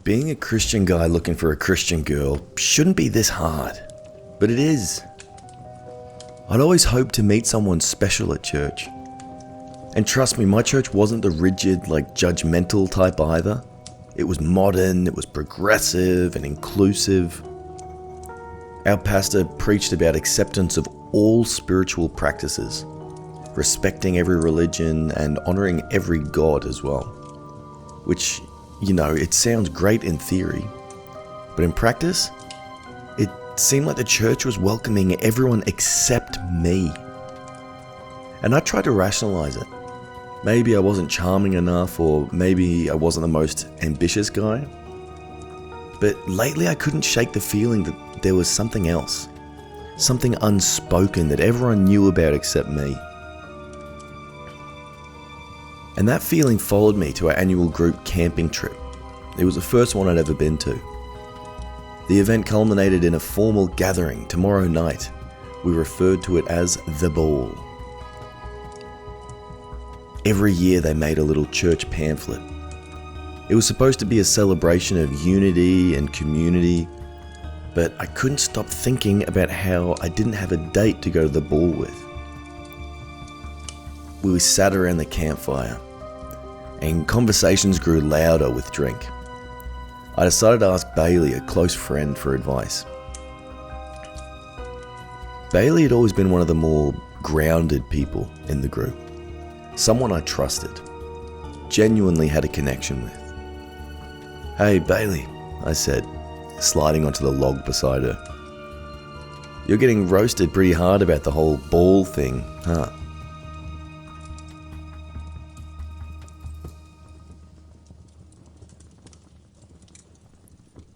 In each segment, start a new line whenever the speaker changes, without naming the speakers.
Being a Christian guy looking for a Christian girl shouldn't be this hard, but it is. I'd always hoped to meet someone special at church. And trust me, my church wasn't the rigid, judgmental type either. It was modern, it was progressive and inclusive. Our pastor preached about acceptance of all spiritual practices, respecting every religion and honouring every god as well. Which, it sounds great in theory, but in practice, it seemed like the church was welcoming everyone except me. And I tried to rationalise it. Maybe I wasn't charming enough, or maybe I wasn't the most ambitious guy. But lately I couldn't shake the feeling that there was something else. Something unspoken that everyone knew about except me. And that feeling followed me to our annual group camping trip. It was the first one I'd ever been to. The event culminated in a formal gathering tomorrow night. We referred to it as the Baal. Every year they made a little church pamphlet. It was supposed to be a celebration of unity and community, but I couldn't stop thinking about how I didn't have a date to go to the Baal with. We sat around the campfire, and conversations grew louder with drink. I decided to ask Bailey, a close friend, for advice. Bailey had always been one of the more grounded people in the group. Someone I trusted, genuinely had a connection with. "Hey Bailey," I said, sliding onto the log beside her. "You're getting roasted pretty hard about the whole Baal thing, huh?"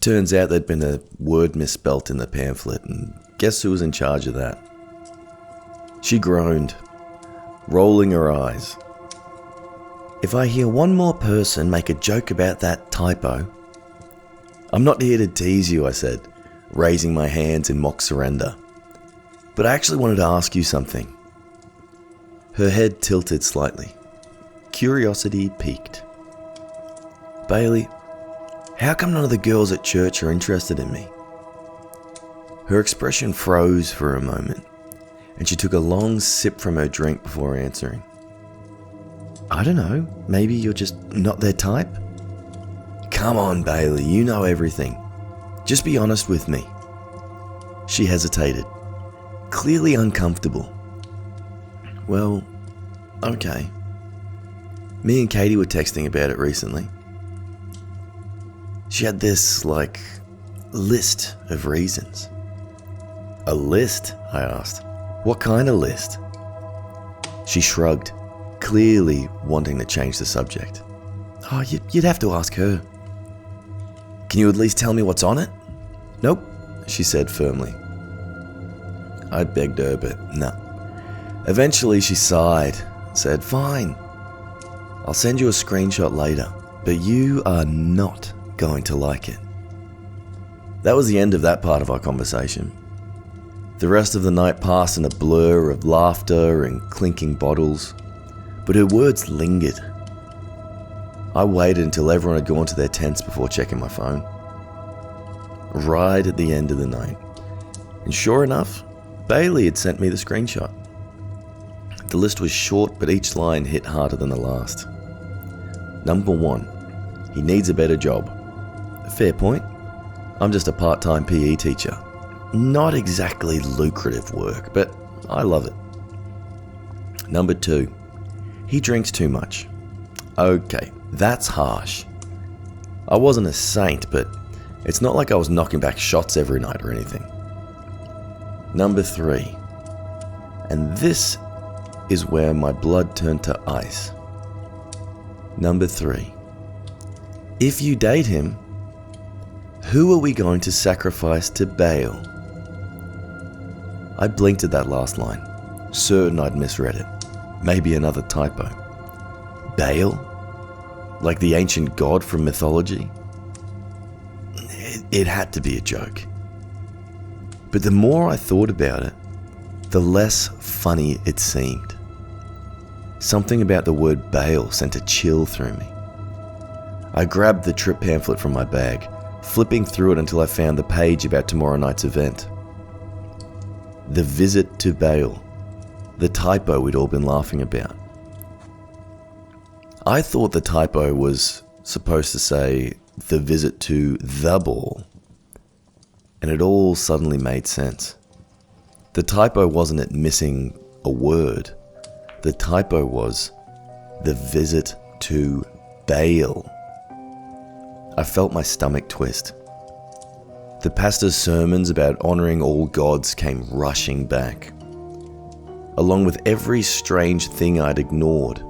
Turns out there'd been a word misspelt in the pamphlet, and guess who was in charge of that? She groaned, rolling her eyes. "If I hear one more person make a joke about that typo..." "I'm not here to tease you," I said, raising my hands in mock surrender. "But I actually wanted to ask you something." Her head tilted slightly. Curiosity piqued. "Bailey, how come none of the girls at church are interested in me?" Her expression froze for a moment, and she took a long sip from her drink before answering. "I don't know, maybe you're just not their type?" "Come on, Bailey, you know everything. Just be honest with me." She hesitated, clearly uncomfortable. "Well, okay. Me and Katie were texting about it recently. She had this, list of reasons." "A list?" I asked. "What kind of list?" She shrugged, clearly wanting to change the subject. "Oh, you'd have to ask her." "Can you at least tell me what's on it?" "Nope," she said firmly. I begged her, but no. Eventually she sighed and said, "Fine. I'll send you a screenshot later, but you are not going to like it." That was the end of that part of our conversation. The rest of the night passed in a blur of laughter and clinking bottles, but her words lingered. I waited until everyone had gone to their tents before checking my phone. Right at the end of the night. And sure enough, Bailey had sent me the screenshot. The list was short, but each line hit harder than the last. Number 1, he needs a better job. Fair point. I'm just a part-time PE teacher. Not exactly lucrative work, but I love it. Number 2, he drinks too much. Okay, that's harsh. I wasn't a saint, but it's not like I was knocking back shots every night or anything. Number 3, and this is where my blood turned to ice. Number 3, if you date him, who are we going to sacrifice to Baal? I blinked at that last line, certain I'd misread it. Maybe another typo. Baal? Like the ancient god from mythology? It had to be a joke. But the more I thought about it, the less funny it seemed. Something about the word Baal sent a chill through me. I grabbed the trip pamphlet from my bag, flipping through it until I found the page about tomorrow night's event. The visit to Baal, the typo we'd all been laughing about. I thought the typo was supposed to say the visit to the Baal, and it all suddenly made sense. The typo wasn't it missing a word. The typo was the visit to Baal. I felt my stomach twist. The pastor's sermons about honouring all gods came rushing back, along with every strange thing I'd ignored.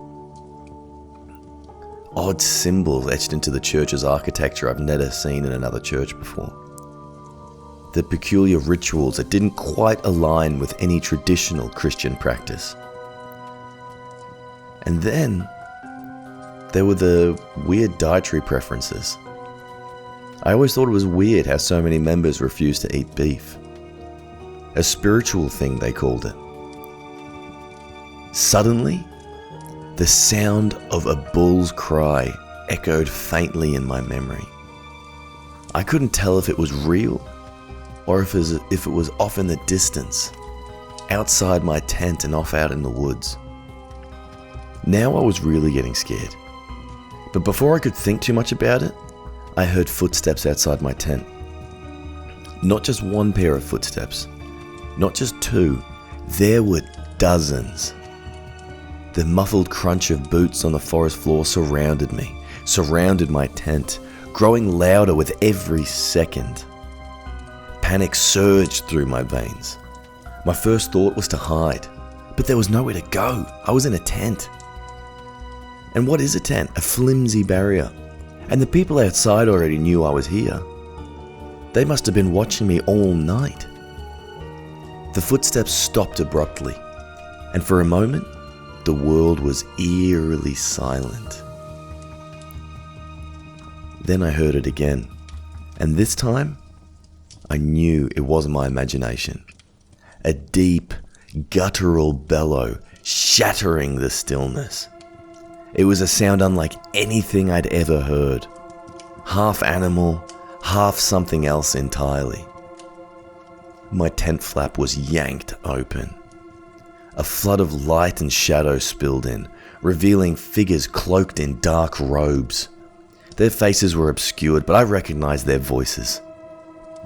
Odd symbols etched into the church's architecture I've never seen in another church before. The peculiar rituals that didn't quite align with any traditional Christian practice. And then there were the weird dietary preferences. I always thought it was weird how so many members refused to eat beef. A spiritual thing, they called it. Suddenly, the sound of a bull's cry echoed faintly in my memory. I couldn't tell if it was real or if it was off in the distance, outside my tent and off out in the woods. Now I was really getting scared. But before I could think too much about it, I heard footsteps outside my tent. Not just one pair of footsteps, not just two, there were dozens. The muffled crunch of boots on the forest floor surrounded me, surrounded my tent, growing louder with every second. Panic surged through my veins. My first thought was to hide, but there was nowhere to go. I was in a tent. And what is a tent? A flimsy barrier. And the people outside already knew I was here. They must have been watching me all night. The footsteps stopped abruptly, and for a moment, the world was eerily silent. Then I heard it again, and this time, I knew it wasn't my imagination. A deep, guttural bellow shattering the stillness. It was a sound unlike anything I'd ever heard. Half animal, half something else entirely. My tent flap was yanked open. A flood of light and shadow spilled in, revealing figures cloaked in dark robes. Their faces were obscured, but I recognized their voices.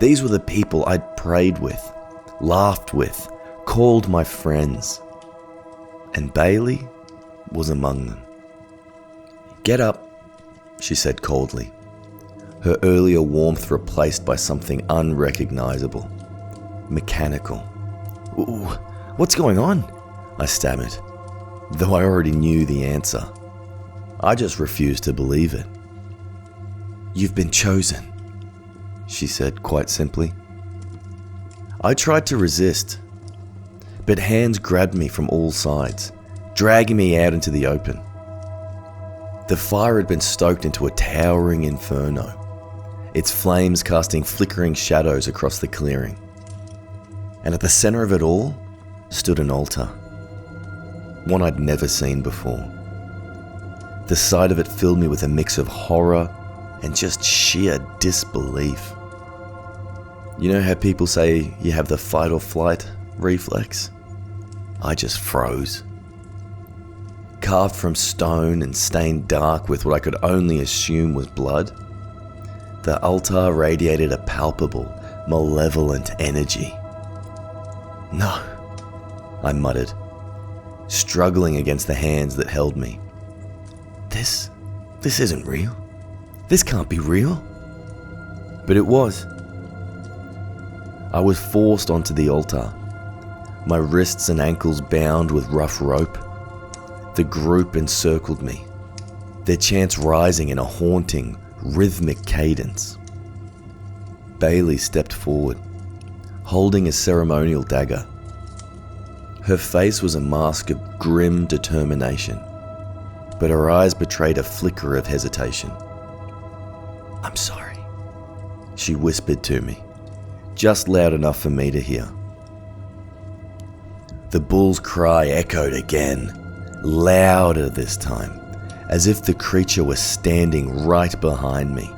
These were the people I'd prayed with, laughed with, called my friends. And Bailey was among them. "Get up," she said coldly, her earlier warmth replaced by something unrecognizable, mechanical. "Ooh, what's going on?" I stammered, though I already knew the answer. I just refused to believe it. "You've been chosen," she said quite simply. I tried to resist, but hands grabbed me from all sides, dragging me out into the open. The fire had been stoked into a towering inferno, its flames casting flickering shadows across the clearing. And at the center of it all stood an altar, one I'd never seen before. The sight of it filled me with a mix of horror and just sheer disbelief. You know how people say you have the fight or flight reflex? I just froze. Carved from stone and stained dark with what I could only assume was blood, the altar radiated a palpable, malevolent energy. "No," I muttered, struggling against the hands that held me. This isn't real. This can't be real." But it was. I was forced onto the altar, my wrists and ankles bound with rough rope. The group encircled me, their chants rising in a haunting, rhythmic cadence. Bailey stepped forward, holding a ceremonial dagger. Her face was a mask of grim determination, but her eyes betrayed a flicker of hesitation. "I'm sorry," she whispered to me, just loud enough for me to hear. The bull's cry echoed again, louder this time, as if the creature was standing right behind me.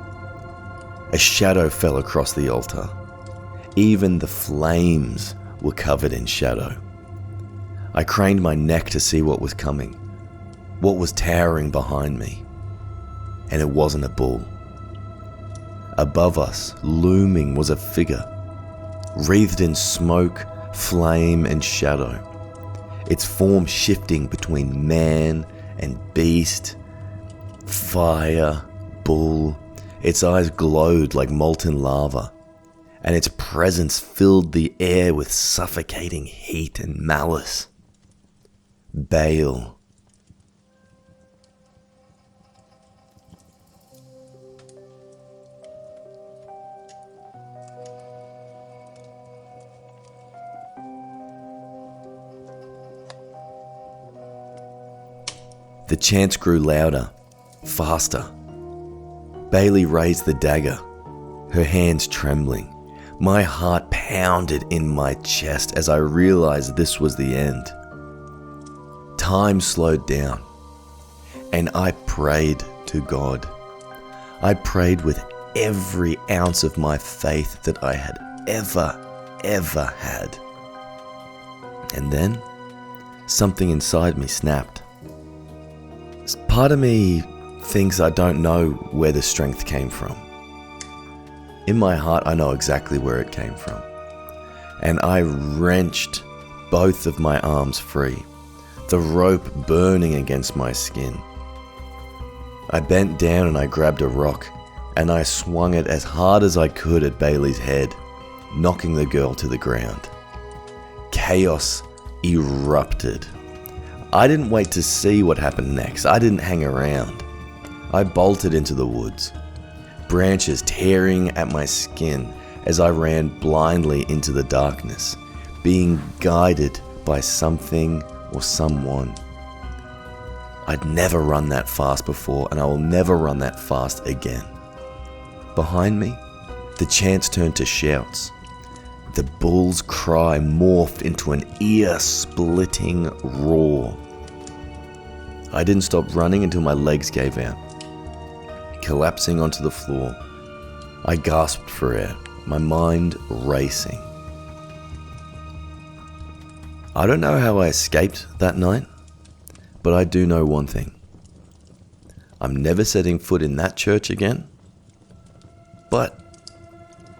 A shadow fell across the altar. Even the flames were covered in shadow. I craned my neck to see what was coming, what was towering behind me. And it wasn't a bull. Above us, looming, was a figure, wreathed in smoke, flame, and shadow, its form shifting between man and beast, fire, bull. Its eyes glowed like molten lava, and its presence filled the air with suffocating heat and malice. Baal. The chants grew louder, faster. Bailey raised the dagger, her hands trembling. My heart pounded in my chest as I realized this was the end. Time slowed down, and I prayed to God. I prayed with every ounce of my faith that I had ever had. And then, something inside me snapped. Part of me thinks I don't know where the strength came from. In my heart, I know exactly where it came from. And I wrenched both of my arms free, the rope burning against my skin. I bent down and I grabbed a rock, and I swung it as hard as I could at Bailey's head, knocking the girl to the ground. Chaos erupted. I didn't wait to see what happened next. I didn't hang around. I bolted into the woods, branches tearing at my skin as I ran blindly into the darkness, being guided by something or someone. I'd never run that fast before, and I will never run that fast again. Behind me, the chants turned to shouts. The bull's cry morphed into an ear-splitting roar. I didn't stop running until my legs gave out. Collapsing onto the floor, I gasped for air, my mind racing. I don't know how I escaped that night, but I do know one thing. I'm never setting foot in that church again, but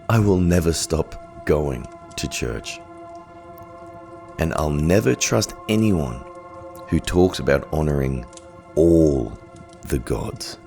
I will never stop going to church. And I'll never trust anyone who talks about honoring all the gods.